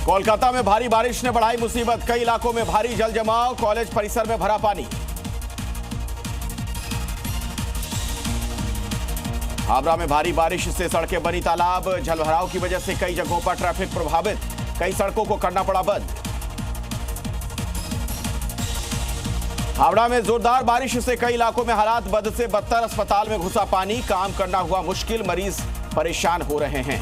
कोलकाता में भारी बारिश ने बढ़ाई मुसीबत, कई इलाकों में भारी जल जमाव, कॉलेज परिसर में भरा पानी। हावड़ा में भारी बारिश से सड़कें बनी तालाब, जलभराव की वजह से कई जगहों पर ट्रैफिक प्रभावित, कई सड़कों को करना पड़ा बंद। हावड़ा में जोरदार बारिश से कई इलाकों में हालात बद से बदतर, अस्पताल में घुसा पानी, काम करना हुआ मुश्किल, मरीज परेशान हो रहे हैं।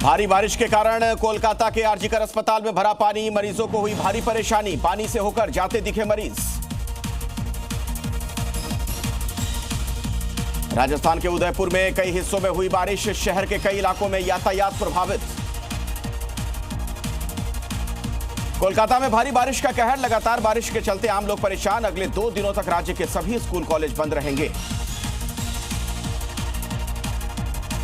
भारी बारिश के कारण कोलकाता के आरजीकर अस्पताल में भरा पानी, मरीजों को हुई भारी परेशानी, पानी से होकर जाते दिखे मरीज। राजस्थान के उदयपुर में कई हिस्सों में हुई बारिश, शहर के कई इलाकों में यातायात प्रभावित। कोलकाता में भारी बारिश का कहर, लगातार बारिश के चलते आम लोग परेशान, अगले 2 दिनों तक राज्य के सभी स्कूल कॉलेज बंद रहेंगे।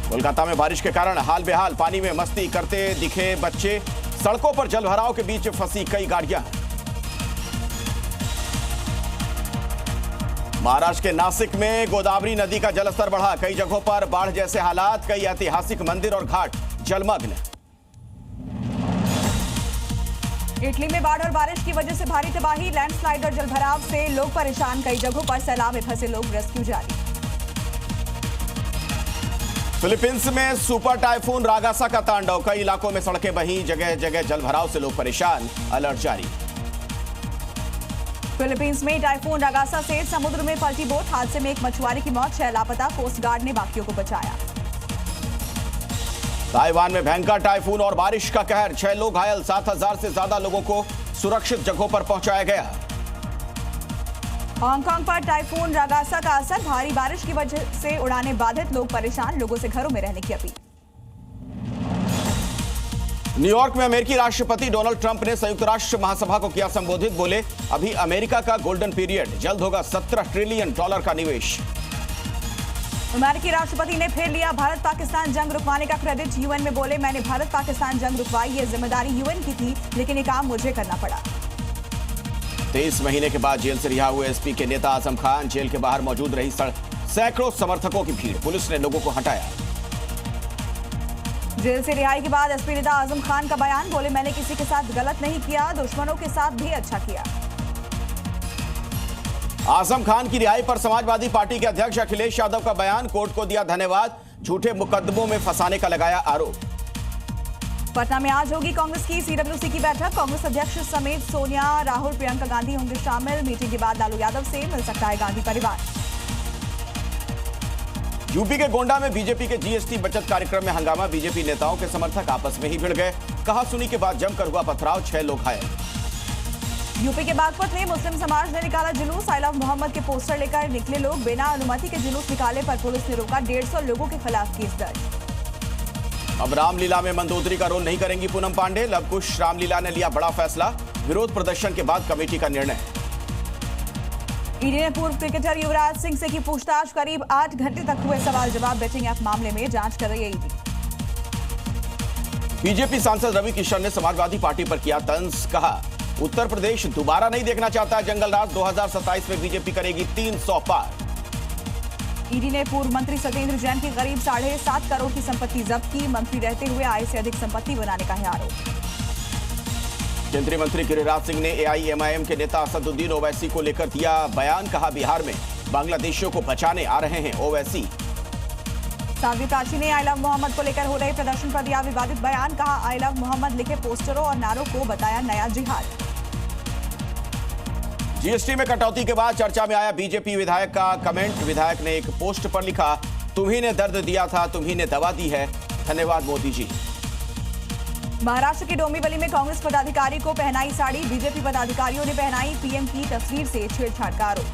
कोलकाता में बारिश के कारण हाल बेहाल, पानी में मस्ती करते दिखे बच्चे, सड़कों पर जलभराव के बीच फंसी कई गाड़ियां। महाराष्ट्र के नासिक में गोदावरी नदी का जलस्तर बढ़ा, कई जगहों पर बाढ़ जैसे हालात, कई ऐतिहासिक मंदिर और घाट जलमग्न। इटली में बाढ़ और बारिश की वजह से भारी तबाही, लैंडस्लाइड और जलभराव से लोग परेशान, कई जगहों पर सैलाब में फंसे लोग, रेस्क्यू जारी। फिलीपींस में सुपर टाइफून रागासा का तांडव, कई इलाकों में सड़कें बही, जगह जगह जलभराव से लोग परेशान, अलर्ट जारी। फिलीपींस में टाइफून रागासा से समुद्र में पलटी बोट, हादसे में एक मछुआरे की मौत, 6 लापता, कोस्ट गार्ड ने बाकियों को बचाया। ताइवान में भयंकर टाइफून और बारिश का कहर, 6 लोग घायल, 7,000 से ज्यादा लोगों को सुरक्षित जगहों पर पहुंचाया गया। हांगकांग पर टाइफून रागासा का असर, भारी बारिश की वजह से उड़ानें बाधित, लोग परेशान, लोगों से घरों में रहने की अपील। न्यूयॉर्क में अमेरिकी राष्ट्रपति डोनाल्ड ट्रंप ने संयुक्त राष्ट्र महासभा को किया संबोधित, बोले अभी अमेरिका का गोल्डन पीरियड, जल्द होगा $17 ट्रिलियन का निवेश। अमेरिकी राष्ट्रपति ने फिर लिया भारत पाकिस्तान जंग रुकवाने का क्रेडिट, यूएन में बोले मैंने भारत पाकिस्तान जंग रुकवाई, ये जिम्मेदारी यूएन की थी, लेकिन ये काम मुझे करना पड़ा। 23 महीने के बाद जेल से रिहा हुए एसपी के नेता आजम खान, जेल के बाहर मौजूद रही सैकड़ों समर्थकों की भीड़, पुलिस ने लोगों को हटाया। जेल से रिहाई के बाद एसपी नेता आजम खान का बयान, बोले मैंने किसी के साथ गलत नहीं किया, दुश्मनों के साथ भी अच्छा किया। आजम खान की रिहाई पर समाजवादी पार्टी के अध्यक्ष अखिलेश यादव का बयान, कोर्ट को दिया धन्यवाद, झूठे मुकदमों में फंसाने का लगाया आरोप। पटना में आज होगी कांग्रेस की सीडब्ल्यूसी की बैठक, कांग्रेस अध्यक्ष समेत सोनिया, राहुल, प्रियंका गांधी होंगे शामिल, मीटिंग के बाद लालू यादव से मिल सकता है गांधी परिवार। यूपी के गोंडा में बीजेपी के जीएसटी बचत कार्यक्रम में हंगामा, बीजेपी नेताओं के समर्थक आपस में ही भिड़ गए, कहा सुनी के बाद जमकर हुआ पथराव, 6 लोग घायल। यूपी के बागपत में मुस्लिम समाज ने निकाला जुलूस, आई लव मोहम्मद के पोस्टर लेकर निकले लोग, बिना अनुमति के जुलूस निकाले पर पुलिस ने रोका, 150 लोगों के खिलाफ केस दर्ज। अब रामलीला में मंदोदरी का रोल नहीं करेंगी पूनम पांडे, लवकुश रामलीला ने लिया बड़ा फैसला, विरोध प्रदर्शन के बाद कमेटी का निर्णय। ईडी ने पूर्व क्रिकेटर युवराज सिंह से की पूछताछ, करीब 8 घंटे तक हुए सवाल जवाब, बेटिंग ऐप मामले में जांच कर रही है ईडी। बीजेपी सांसद रवि किशन ने समाजवादी पार्टी पर किया तंज, कहा उत्तर प्रदेश दोबारा नहीं देखना चाहता जंगल राज, 2027 में बीजेपी करेगी 300 पार। ईडी ने पूर्व मंत्री सत्येंद्र जैन की करीब 7.5 करोड़ की संपत्ति जब्त की, मंत्री रहते हुए आय से अधिक संपत्ति बनाने का है आरोप। केंद्रीय मंत्री गिरिराज सिंह ने एआईएमआईएम के नेता असदुद्दीन ओवैसी को लेकर दिया बयान, कहा बिहार में बांग्लादेशियों को बचाने आ रहे हैं ओवैसी। साध्वी प्राची ने आई लव मोहम्मद को लेकर हो रहे प्रदर्शन पर दिया विवादित बयान, कहा आई लव मोहम्मद लिखे पोस्टरों और नारों को बताया नया जिहाद। जीएसटी में कटौती के बाद चर्चा में आया बीजेपी विधायक का कमेंट, विधायक ने एक पोस्ट पर लिखा, तुम्ही ने दर्द दिया था, तुम्ही ने दवा दी है, धन्यवाद मोदी जी। महाराष्ट्र के डोंबिवली में कांग्रेस पदाधिकारी को पहनाई साड़ी, बीजेपी पदाधिकारियों ने पहनाई पीएम की तस्वीर से छेड़छाड़ का आरोप।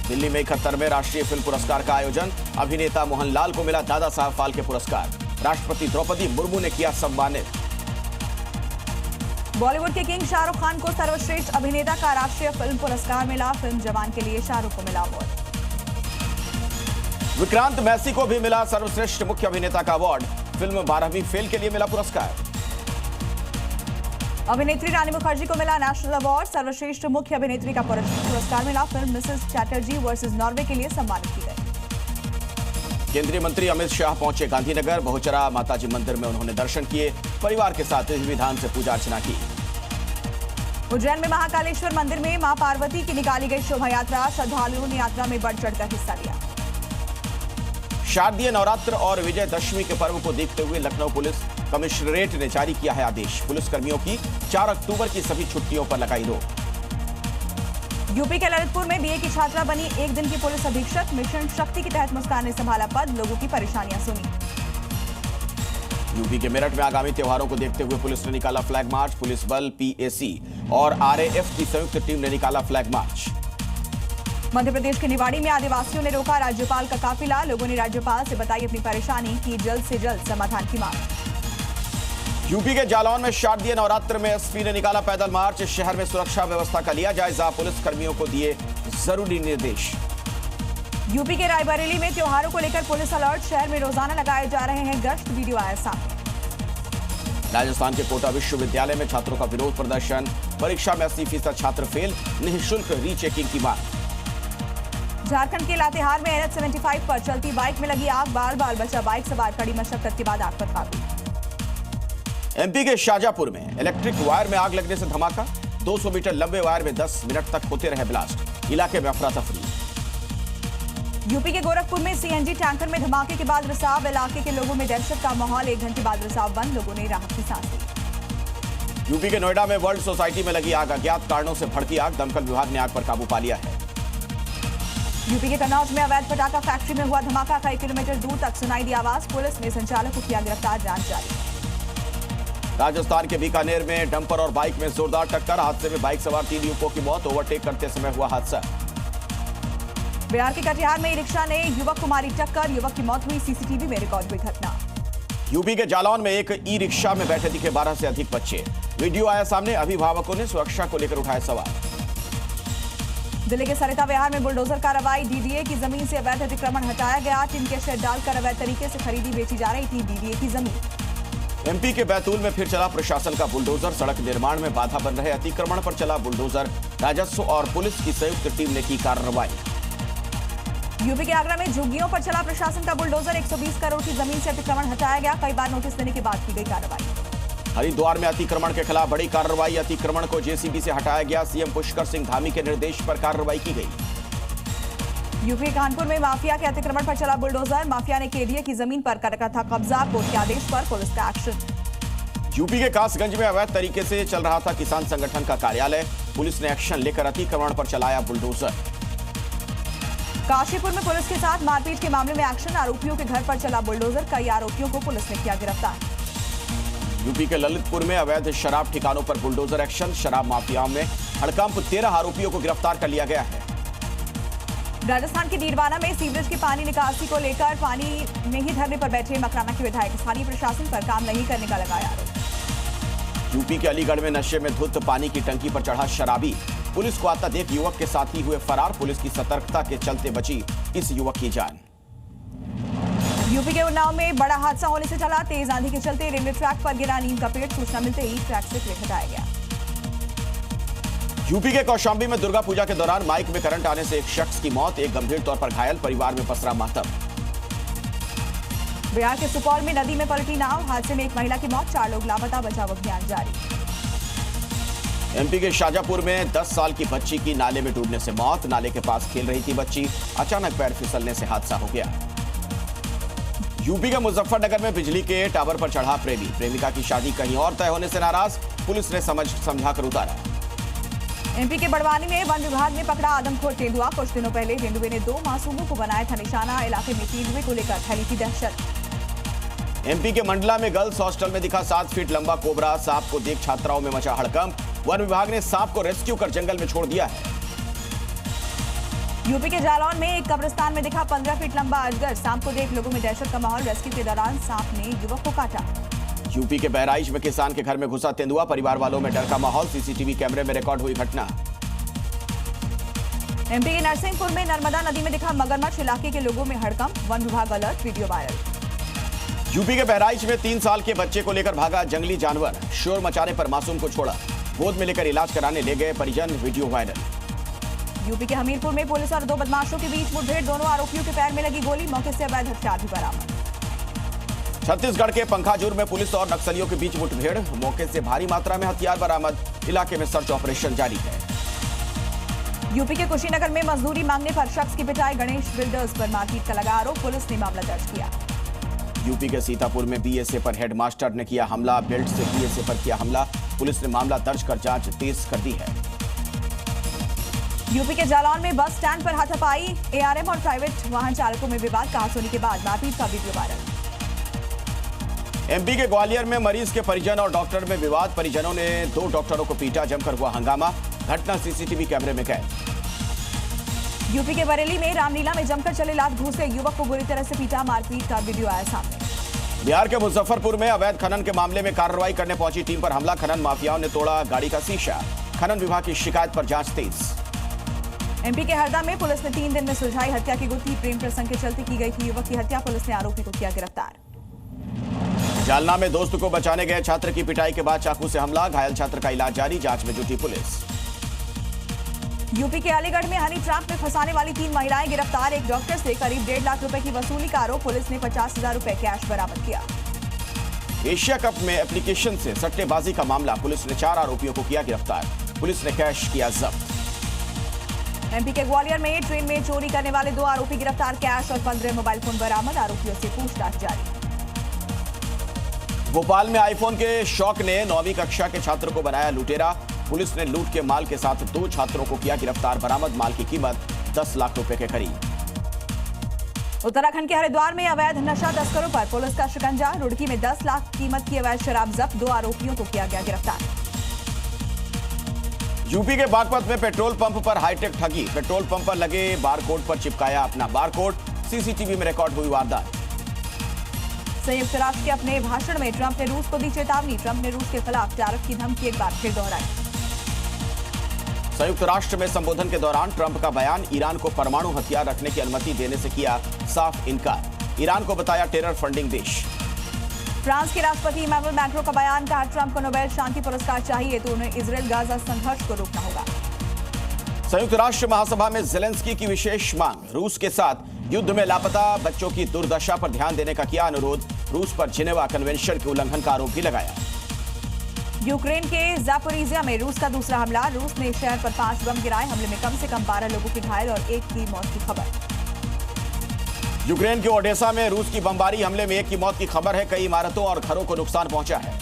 दिल्ली में 71वें राष्ट्रीय फिल्म पुरस्कार का आयोजन, अभिनेता मोहनलाल को मिला दादा साहब फाल्के पुरस्कार, राष्ट्रपति द्रौपदी मुर्मू ने किया सम्मानित। बॉलीवुड के किंग शाहरुख खान को सर्वश्रेष्ठ अभिनेता का राष्ट्रीय फिल्म पुरस्कार मिला, फिल्म जवान के लिए शाहरुख को मिला अवार्ड। विक्रांत मैसी को भी मिला सर्वश्रेष्ठ मुख्य अभिनेता का अवार्ड, फिल्म 12वीं फेल के लिए मिला पुरस्कार। अभिनेत्री रानी मुखर्जी को मिला नेशनल अवार्ड, सर्वश्रेष्ठ मुख्य अभिनेत्री का पुरस्कार मिला, film Mrs Chatterjee versus Norway के लिए सम्मानित की गई। केंद्रीय मंत्री अमित शाह पहुंचे गांधीनगर। बहुचरा माताजी मंदिर में उन्होंने दर्शन किए। परिवार के साथ विधि विधान से पूजा अर्चना की। उज्जैन में महाकालेश्वर मंदिर में मां पार्वती की निकाली गई शोभा यात्रा। श्रद्धालुओं ने यात्रा में बढ़ चढ़कर हिस्सा लिया। शारदीय नवरात्र और विजयदशमी के पर्व को देखते हुए लखनऊ पुलिस कमिश्नरेट ने जारी किया है आदेश। पुलिसकर्मियों की 4 अक्टूबर की सभी छुट्टियों पर लगाई रोक। यूपी के ललितपुर में बीए की छात्रा बनी 1 दिन की पुलिस अधीक्षक। मिशन शक्ति के तहत मुस्कान ने संभाला पद। लोगों की परेशानियां सुनी। यूपी के मेरठ में आगामी त्योहारों को देखते हुए पुलिस ने निकाला फ्लैग मार्च। पुलिस बल, पीएसी और आरएएफ की संयुक्त टीम ने निकाला फ्लैग मार्च। मध्य प्रदेश के निवाड़ी में आदिवासियों ने रोका राज्यपाल का काफिला। लोगों ने राज्यपाल से बताई अपनी परेशानी, की जल्द से जल्द समाधान की मांग। यूपी के जालौन में शारदीय नवरात्र में एसपी ने निकाला पैदल मार्च। शहर में सुरक्षा व्यवस्था का लिया जायजा। पुलिस कर्मियों को दिए जरूरी निर्देश। यूपी के रायबरेली में त्योहारों को लेकर पुलिस अलर्ट। शहर में रोजाना लगाए जा रहे हैं गश्त। वीडियो आया सामने। राजस्थान के कोटा विश्वविद्यालय में छात्रों का विरोध प्रदर्शन। परीक्षा में 80% छात्र फेल। निःशुल्क रीचेकिंग की मांग। झारखंड के लातेहार में NH 75 पर चलती बाइक में लगी आग। बाल बाल बचा बाइक सवार। कड़ी मशक्कत के बाद आग पर काबू। एमपी के शाजापुर में इलेक्ट्रिक वायर में आग लगने से धमाका। 200 मीटर लंबे वायर में 10 मिनट तक होते रहे ब्लास्ट। इलाके में अफरा तफरी। यूपी के गोरखपुर में सीएनजी टैंकर में धमाके के बाद रिसाव। इलाके के लोगों में दहशत का माहौल। 1 घंटे बाद रिसाव बंद। लोगों ने राहत की सांस ली। यूपी के नोएडा में वर्ल्ड सोसाइटी में लगी आग। अज्ञात कारणों से भड़की आग। दमकल विभाग ने आग पर काबू पा लिया है। यूपी के कन्नौज में अवैध पटाखा फैक्ट्री में हुआ धमाका। कई किलोमीटर दूर तक सुनाई दी आवाज। पुलिस ने संचालक को किया गिरफ्तार। जांच जारी। राजस्थान के बीकानेर में डंपर और बाइक में जोरदार टक्कर। हादसे में बाइक सवार 3 युवकों की मौत। ओवरटेक करते समय हुआ हादसा। बिहार के कटिहार में ई रिक्शा ने युवक को मारी टक्कर। युवक की मौत हुई। सीसीटीवी में रिकॉर्ड हुई घटना। यूपी के जालौन में एक ई रिक्शा में बैठे दिखे 12 से अधिक बच्चे। वीडियो आया सामने। अभिभावकों ने सुरक्षा को लेकर उठाए सवाल। दिल्ली के सरिता विहार में बुलडोजर कार्रवाई। डीडीए की जमीन से अवैध अतिक्रमण हटाया गया। टिन के शेड डालकर अवैध तरीके से खरीदी बेची जा रही थी डीडीए की जमीन। एमपी के बैतूल में फिर चला प्रशासन का बुलडोजर। सड़क निर्माण में बाधा बन रहे अतिक्रमण पर चला बुलडोजर। राजस्व और पुलिस की संयुक्त टीम ने की कार्रवाई। यूपी के आगरा में झुग्गियों पर चला प्रशासन का बुलडोजर। 120 करोड़ की जमीन से अतिक्रमण हटाया गया। कई बार नोटिस देने के बाद की गई कार्रवाई। हरिद्वार में अतिक्रमण के खिलाफ बड़ी कार्रवाई। अतिक्रमण को जेसीबी से हटाया गया। सीएम पुष्कर सिंह धामी के निर्देश पर कार्रवाई की गई। यूपी के कानपुर में माफिया के अतिक्रमण पर चला बुलडोजर। माफिया ने केडीए की जमीन पर कर रखा था कब्जा। कोर्ट के आदेश पर पुलिस का एक्शन। यूपी के कासगंज में अवैध तरीके से चल रहा था किसान संगठन का कार्यालय। पुलिस ने एक्शन लेकर अतिक्रमण पर चलाया बुलडोजर। काशीपुर में पुलिस के साथ मारपीट के मामले में एक्शन। आरोपियों के घर पर चला बुलडोजर। कई आरोपियों को पुलिस ने किया गिरफ्तार। यूपी के ललितपुर में अवैध शराब ठिकानों पर बुलडोजर एक्शन। शराब माफियाओं में हड़कंप। 13 आरोपियों को गिरफ्तार कर लिया गया है। राजस्थान के डीडवाना में सीवरेज की पानी निकासी को लेकर पानी में ही धरने पर बैठे मकराना के विधायक। स्थानीय प्रशासन पर काम नहीं करने का लगाया आरोप। यूपी के अलीगढ़ में नशे में धुत पानी की टंकी पर चढ़ा शराबी। पुलिस को आता देख युवक के साथी हुए फरार। पुलिस की सतर्कता के चलते बची इस युवक की जान। यूपी के उन्नाव में बड़ा हादसा होने से चला। तेज आंधी के चलते रेलवे ट्रैक पर गिरा नीम का पेड़। सूचना मिलते ही ट्रैक से प्लेट हटाया गया। यूपी के कौशाम्बी में दुर्गा पूजा के दौरान माइक में करंट आने से एक शख्स की मौत। एक गंभीर तौर पर घायल। परिवार में पसरा मातम। बिहार के सुपौल में नदी में पलटी नाव। हादसे में एक महिला की मौत। 4 लोग लापता। बचाव अभियान जारी। एमपी के शाजापुर में 10 साल की बच्ची की नाले में डूबने से मौत। नाले के पास खेल रही थी बच्ची। अचानक पैर फिसलने से हादसा हो गया। यूपी के मुजफ्फरनगर में बिजली के टावर पर चढ़ा प्रेमी। प्रेमिका की शादी कहीं और तय होने से नाराज। पुलिस ने समझाकर उतारा। एमपी के बड़वानी में वन विभाग ने पकड़ा आदमखोर तेंदुआ। कुछ दिनों पहले तेंदुए ने 2 मासूमों को बनाया था निशाना। इलाके में तेंदुए को लेकर फैली थी दहशत। एमपी के मंडला में गर्ल्स हॉस्टल में दिखा 7 फीट लंबा कोबरा। सांप को देख छात्राओं में मचा हड़कंप। वन विभाग ने सांप को रेस्क्यू कर जंगल में छोड़ दिया है। यूपी के जालौन में एक कब्रिस्तान में दिखा 15 फीट लंबा अजगर। सांप को देख लोगों में दहशत का माहौल। रेस्क्यू के दौरान सांप ने युवक को काटा। यूपी के बहराइच में किसान के घर में घुसा तेंदुआ। परिवार वालों में डर का माहौल। सीसीटीवी कैमरे में रिकॉर्ड हुई घटना। एमपी के नरसिंहपुर में नर्मदा नदी में दिखा मगरमच्छ। इलाके के लोगों में हड़कंप। वन विभाग अलर्ट। Video viral. यूपी के बहराइच में 3 साल के बच्चे को लेकर भागा जंगली जानवर। शोर मचाने पर मासूम को छोड़ा। गोद में लेकर इलाज कराने ले गए परिजन। Video viral. यूपी के हमीरपुर में पुलिस और दो बदमाशों के बीच मुठभेड़, दोनों आरोपियों के पैर में लगी गोली, मौके से अवैध हथियार भी बरामद। छत्तीसगढ़ के पंखाजूर में पुलिस और नक्सलियों के बीच मुठभेड़, मौके से भारी मात्रा में हथियार बरामद, इलाके में सर्च ऑपरेशन जारी है। यूपी के कुशीनगर में मजदूरी मांगने पर शख्स की पिटाई, गणेश बिल्डर्स पर मारपीट का लगा आरोप, पुलिस ने मामला दर्ज किया। यूपी के सीतापुर में बीएसए पर हेडमास्टर ने किया हमला, बेल्ट से बीएसए पर किया हमला, पुलिस ने मामला दर्ज कर जांच तेज कर दी है। यूपी के जालौन में बस स्टैंड पर हाथापाई, एआरएम और प्राइवेट वाहन चालकों में विवाद, कहासुनी के बाद मारपीट का वीडियो वायरल। एमपी के ग्वालियर में मरीज के परिजन और डॉक्टर में विवाद, परिजनों ने दो डॉक्टरों को पीटा, जमकर हुआ हंगामा, घटना सीसीटीवी कैमरे में कैद। यूपी के बरेली में रामलीला में जमकर चले लात घूसे, युवक को बुरी तरह से पीटा, मारपीट का वीडियो आया सामने। बिहार के मुजफ्फरपुर में अवैध खनन के मामले में कार्रवाई करने पहुंची टीम पर हमला, खनन माफियाओं ने तोड़ा गाड़ी का शीशा, खनन विभाग की शिकायत पर जांच तेज। एमपी के हरदा में पुलिस ने 3 दिन में सुलझाई हत्या की गुत्थी, प्रेम प्रसंग के चलते की गई थी युवक की हत्या, पुलिस ने आरोपी को किया गिरफ्तार। जालना में दोस्त को बचाने गए छात्र की पिटाई के बाद चाकू से हमला, घायल छात्र का इलाज जारी, जांच में जुटी पुलिस। यूपी के अलीगढ़ में हनी ट्रैप में फंसाने वाली 3 महिलाएं गिरफ्तार, एक डॉक्टर से करीब 1.5 लाख रुपए की वसूली का आरोप, पुलिस ने 50,000 रुपए कैश बरामद किया। एशिया कप में एप्लीकेशन से सट्टेबाजी का मामला, पुलिस ने 4 आरोपियों को किया गिरफ्तार, पुलिस ने कैश किया जब्त। एमपी के ग्वालियर में ट्रेन में चोरी करने वाले 2 आरोपी गिरफ्तार, कैश और 15 मोबाइल फोन बरामद, आरोपियों से पूछताछ जारी। भोपाल में आईफोन के शौक ने 9वीं कक्षा के छात्र को बनाया लुटेरा, पुलिस ने लूट के माल के साथ 2 छात्रों को किया गिरफ्तार, बरामद माल की कीमत 10 लाख रुपए के करीब। उत्तराखंड के हरिद्वार में अवैध नशा तस्करों पर पुलिस का शिकंजा, रुड़की में 10 लाख कीमत की अवैध शराब जब्त, 2 आरोपियों को किया गया गिरफ्तार। यूपी के बागपत में पेट्रोल पंप पर हाईटेक ठगी, पेट्रोल पंप पर लगे बारकोड पर चिपकाया अपना बारकोड, सीसीटीवी में रिकॉर्ड हुई वारदात। संयुक्त राष्ट्र के अपने भाषण में ट्रंप ने रूस को दी चेतावनी, ट्रंप ने रूस के खिलाफ टैरिफ की धमकी एक बार फिर दोहराई। संयुक्त राष्ट्र में संबोधन के दौरान ट्रंप का बयान, ईरान को परमाणु हथियार रखने की अनुमति देने से किया साफ इनकार, ईरान को बताया टेरर फंडिंग देश। फ्रांस के राष्ट्रपति इमैनुअल मैक्रों का बयान, कहा ट्रंप को नोबेल शांति पुरस्कार चाहिए तो उन्हें इजराइल गाजा संघर्ष को रोकना होगा। संयुक्त राष्ट्र महासभा में जेलेंस्की की विशेष मांग, रूस के साथ युद्ध में लापता बच्चों की दुर्दशा पर ध्यान देने का किया अनुरोध, रूस पर जिनेवा कन्वेंशन के उल्लंघन का आरोप भी लगाया। यूक्रेन के ज़ापोरिजिया में रूस का दूसरा हमला, रूस ने शहर पर 5 बम गिराए, हमले में कम से कम 12 लोगों की घायल और 1 की मौत की खबर। यूक्रेन के ओडेसा में रूस की बमबारी हमले में 1 की मौत की खबर है, कई इमारतों और घरों को नुकसान पहुंचा है।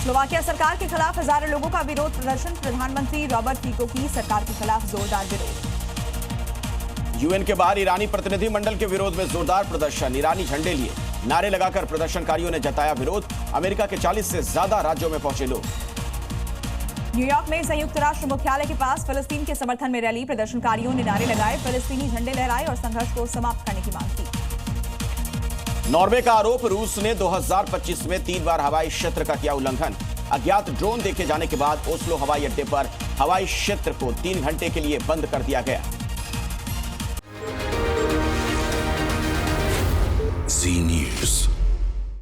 स्लोवाकिया सरकार के खिलाफ हजारों लोगों का विरोध प्रदर्शन, प्रधानमंत्री रॉबर्ट फिको की सरकार के खिलाफ जोरदार विरोध। यूएन के बाहर ईरानी प्रतिनिधिमंडल के विरोध में जोरदार प्रदर्शन, ईरानी झंडे लिए नारे लगाकर प्रदर्शनकारियों ने जताया विरोध, अमेरिका के 40 से ज्यादा राज्यों में पहुंचे लोग। न्यूयॉर्क में संयुक्त राष्ट्र मुख्यालय के पास फिलिस्तीन के समर्थन में रैली, प्रदर्शनकारियों ने नारे लगाए, फिलिस्तीनी झंडे लहराए और संघर्ष को समाप्त करने की मांग की। नॉर्वे का आरोप, रूस ने 2025 में 3 बार हवाई क्षेत्र का किया उल्लंघन, अज्ञात ड्रोन देखे जाने के बाद ओस्लो हवाई अड्डे पर हवाई क्षेत्र को 3 घंटे के लिए बंद कर दिया गया।